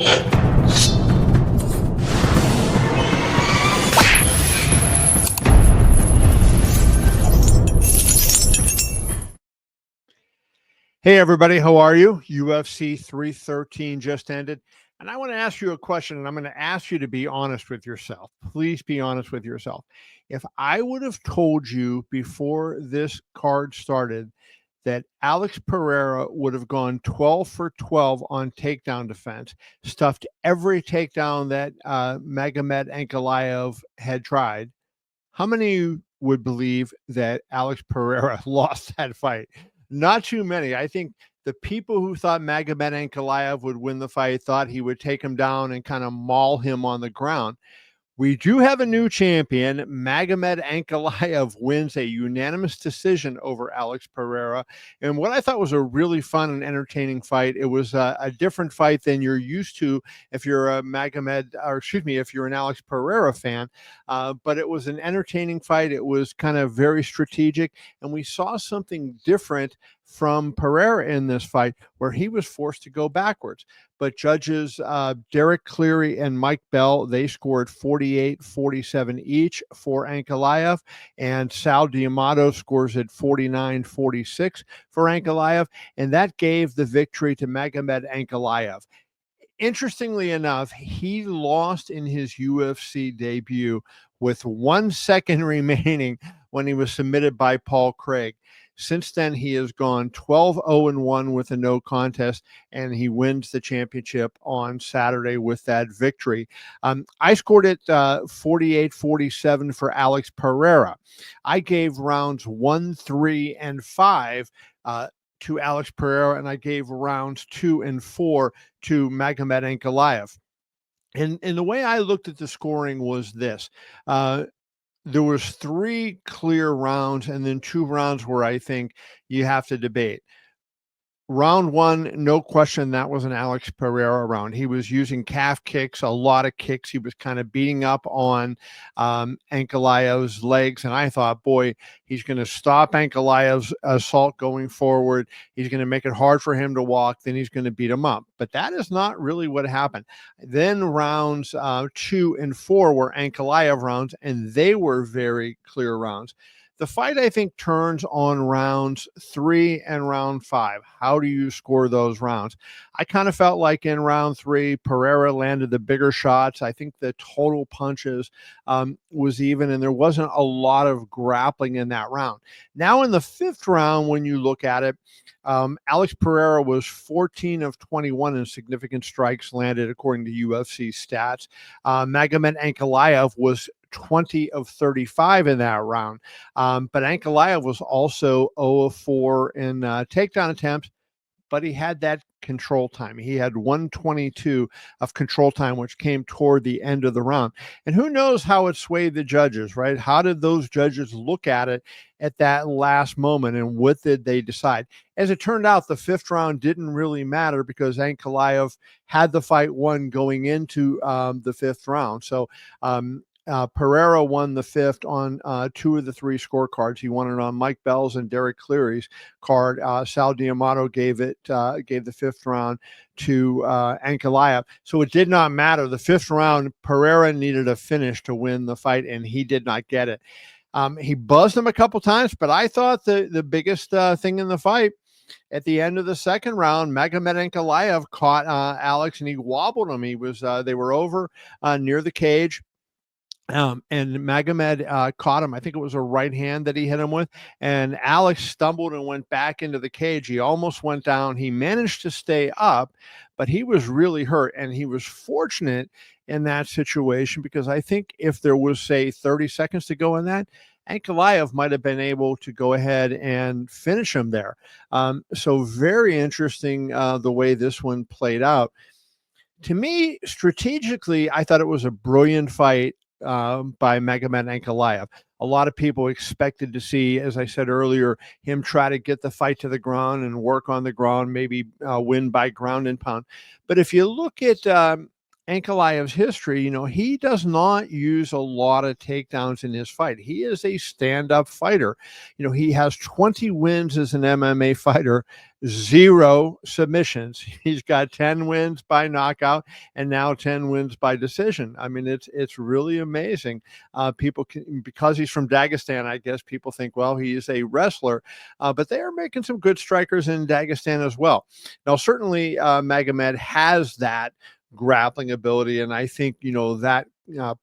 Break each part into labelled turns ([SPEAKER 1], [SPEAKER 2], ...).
[SPEAKER 1] Hey, everybody, how are you? UFC 313 just ended. And I want to ask you a question, and I'm going to ask you to be honest with yourself. Please be honest with yourself. If I would have told you before this card started that Alex Pereira would have gone 12 for 12 on takedown defense, stuffed every takedown that Magomed Ankalaev had tried, how many would believe that Alex Pereira lost that fight? Not too many. I think the people who thought Magomed Ankalaev would win the fight thought he would take him down and kind of maul him on the ground. We do have a new champion. Magomed Ankalaev wins a unanimous decision over Alex Pereira. And what I thought was a really fun and entertaining fight. It was a different fight than you're used to if you're a if you're an Alex Pereira fan. But it was an entertaining fight. It was kind of very strategic. And we saw something different from Pereira in this fight where he was forced to go backwards. But judges Derek Cleary and Mike Bell, they scored 48-47 each for Ankalaev, and Sal D'Amato scores at 49-46 for Ankalaev, and that gave the victory to Magomed Ankalaev. Interestingly enough, he lost in his UFC debut with 1 second remaining when he was submitted by Paul Craig. Since then, he has gone 12-0-1 with a no contest, and he wins the championship on Saturday with that victory. I scored it 48-47 for Alex Pereira. I gave rounds 1, 3, and 5 to Alex Pereira, and I gave rounds 2 and 4 to Magomed Ankalaev. And the way I looked at the scoring was this. There was 3 clear rounds and then 2 rounds where I think you have to debate. Round 1, no question, that was an Alex Pereira round. He was using calf kicks, a lot of kicks. He was kind of beating up on Ankalaev's legs, and I thought, boy, he's going to stop Ankalaev's assault going forward. He's going to make it hard for him to walk. Then he's going to beat him up. But that is not really what happened. Then rounds 2 and 4 were Ankalaev rounds, and they were very clear rounds. The fight, I think, turns on rounds 3 and round 5. How do you score those rounds? I kind of felt like in round 3, Pereira landed the bigger shots. I think the total punches was even, and there wasn't a lot of grappling in that round. Now in the 5th round, when you look at it, Alex Pereira was 14 of 21 in significant strikes landed, according to UFC stats. Magomed Ankalaev was 20 of 35 in that round. But Ankalaev was also 0 of 4 in takedown attempts, but he had that control time. He had 122 of control time, which came toward the end of the round. And who knows how it swayed the judges, right? How did those judges look at it at that last moment, and what did they decide? As it turned out, the 5th round didn't really matter because Ankalaev had the fight won going into the 5th round. So Pereira won the 5th on 2 of the 3 scorecards. He won it on Mike Bell's and Derek Cleary's card. Sal D'Amato gave the 5th round to Ankalaev. So it did not matter. The 5th round, Pereira needed a finish to win the fight, and he did not get it. He buzzed him a couple times, but I thought the biggest thing in the fight, at the end of the 2nd round, Magomed Ankalaev caught Alex, and he wobbled him. They were over near the cage. And Magomed caught him. I think it was a right hand that he hit him with. And Alex stumbled and went back into the cage. He almost went down. He managed to stay up, but he was really hurt. And he was fortunate in that situation because I think if there was, say, 30 seconds to go in that, Ankalaev might have been able to go ahead and finish him there. So very interesting the way this one played out. To me, strategically, I thought it was a brilliant fight by Magomed Ankalaev. A lot of people expected to see, as I said earlier, him try to get the fight to the ground and work on the ground, maybe win by ground and pound. But if you look at Ankalaev's history, he does not use a lot of takedowns in his fight. He is a stand-up fighter. He has 20 wins as an MMA fighter, 0 submissions. He's got 10 wins by knockout and now 10 wins by decision. I mean, it's really amazing. People can, because he's from Dagestan, I guess people think, well, he is a wrestler, but they are making some good strikers in Dagestan as well. Now, certainly, Magomed has that grappling ability, and I think that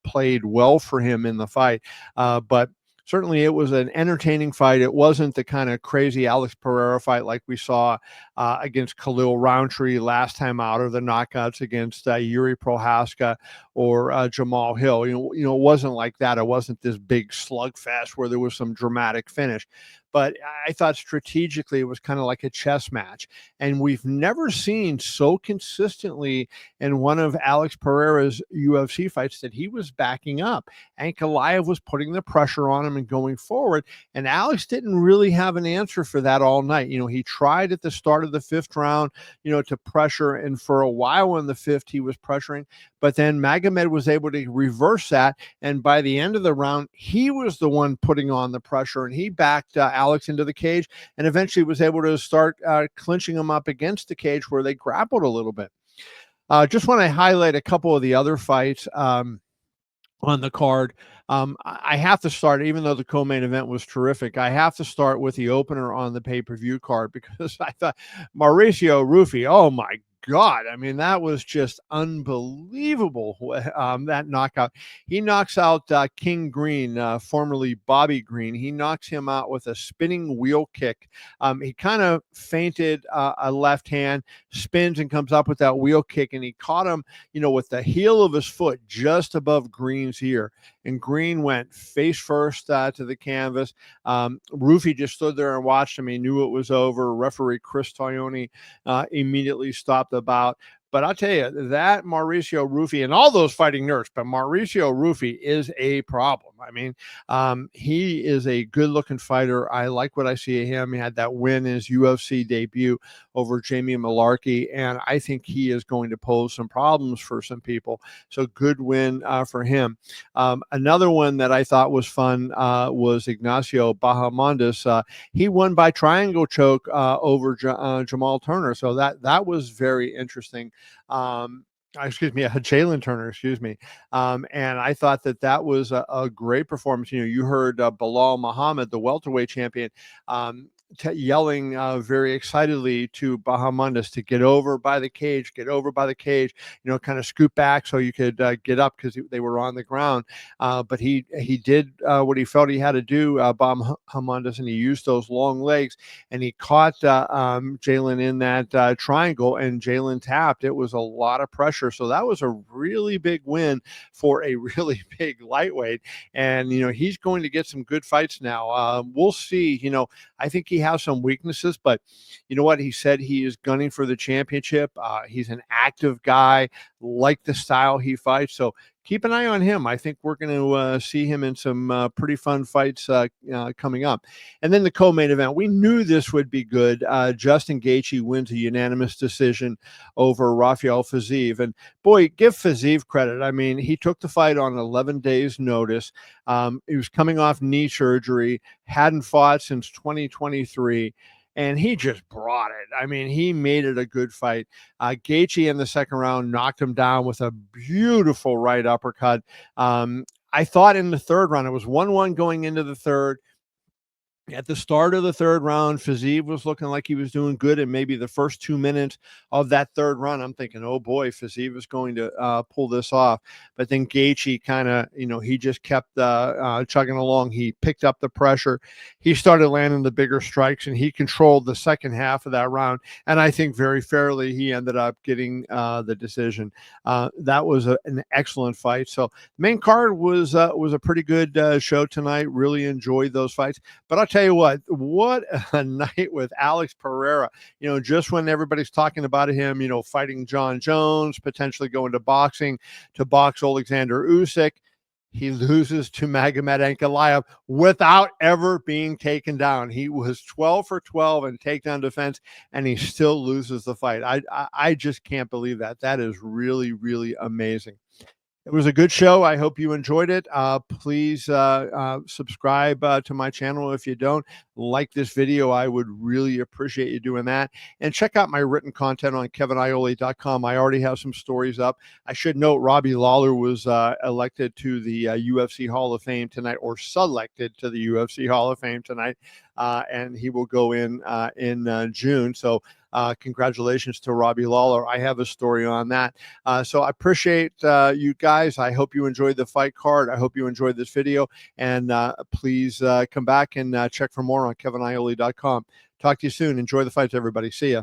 [SPEAKER 1] played well for him in the fight. But certainly, it was an entertaining fight. It wasn't the kind of crazy Alex Pereira fight like we saw against Khalil Roundtree last time out, or the knockouts against Yuri Prohaska or Jamal Hill. It wasn't like that. It wasn't this big slugfest where there was some dramatic finish. But I thought strategically it was kind of like a chess match. And we've never seen so consistently in one of Alex Pereira's UFC fights that he was backing up. Ankalaev was putting the pressure on him and going forward. And Alex didn't really have an answer for that all night. He tried at the start of the 5th round, to pressure. And for a while in the 5th, he was pressuring. But then Magomed was able to reverse that. And by the end of the round, he was the one putting on the pressure, and he backed Alex into the cage and eventually was able to start clinching him up against the cage where they grappled a little bit. Just want to highlight a couple of the other fights on the card. I have to start, even though the co-main event was terrific, I have to start with the opener on the pay-per-view card, because I thought Mauricio Ruffi, oh my God, I mean, that was just unbelievable, that knockout. He knocks out King Green, formerly Bobby Green. He knocks him out with a spinning wheel kick. He kind of feinted a left hand, spins and comes up with that wheel kick, and he caught him, with the heel of his foot just above Green's ear. And Green went face first to the canvas. Ruffi just stood there and watched him. He knew it was over. Referee Chris Tognoni immediately stopped the bout. But I'll tell you, that Mauricio Ruffi, and all those fighting nerds, but Mauricio Ruffi is a problem. I mean, he is a good-looking fighter. I like what I see of him. He had that win in his UFC debut over Jamie Malarkey, and I think he is going to pose some problems for some people. So good win for him. Another one that I thought was fun was Ignacio Bahamondes. He won by triangle choke over Jamal Turner. So that was very interesting. Jalen Turner, excuse me. And I thought that was a great performance. You heard Bilal Muhammad, the welterweight champion, yelling very excitedly to Bahamondes to get over by the cage, kind of scoot back so you could get up, because they were on the ground. But he did what he felt he had to do, Bahamondes, and he used those long legs, and he caught Jalen in that triangle, and Jalen tapped. It was a lot of pressure. So that was a really big win for a really big lightweight. And, he's going to get some good fights now. We'll see. I think he has some weaknesses, but you know what? He said he is gunning for the championship. He's an active guy, like the style he fights. So keep an eye on him. I think we're going to see him in some pretty fun fights coming up. And then the co-main event, we knew this would be good. Justin Gaethje wins a unanimous decision over Rafael Fiziev. And boy, give Fiziev credit. I mean, he took the fight on 11 days notice. He was coming off knee surgery, hadn't fought since 2023. And he just brought it. I mean, he made it a good fight. Gaethje in the second round knocked him down with a beautiful right uppercut. I thought in the third round, it was 1-1 going into the third. At the start of the third round, Fiziev was looking like he was doing good, and maybe the first 2 minutes of that third round, I'm thinking, oh boy, Fiziev is going to pull this off. But then Gaethje kind of, he just kept chugging along. He picked up the pressure. He started landing the bigger strikes, and he controlled the second half of that round. And I think very fairly, he ended up getting the decision. That was an excellent fight. So the main card was a pretty good show tonight. Really enjoyed those fights. But I'll tell you what a night with Alex Pereira. Just when everybody's talking about him, fighting John Jones, potentially going to boxing to box Alexander Usyk, he loses to Magomed Ankalaev without ever being taken down. He was 12 for 12 in takedown defense, and he still loses the fight. I just can't believe that. That is really, really amazing. It was a good show. I hope you enjoyed it. Please subscribe to my channel if you don't. Like this video. I would really appreciate you doing that. And check out my written content on keviniole.com. I already have some stories up. I should note Robbie Lawler was elected to the UFC Hall of Fame tonight, or selected to the UFC Hall of Fame tonight. And he will go in June. So congratulations to Robbie Lawler. I have a story on that. So I appreciate you guys. I hope you enjoyed the fight card. I hope you enjoyed this video. And please come back and check for more on keviniole.com. Talk to you soon. Enjoy the fights, everybody. See ya.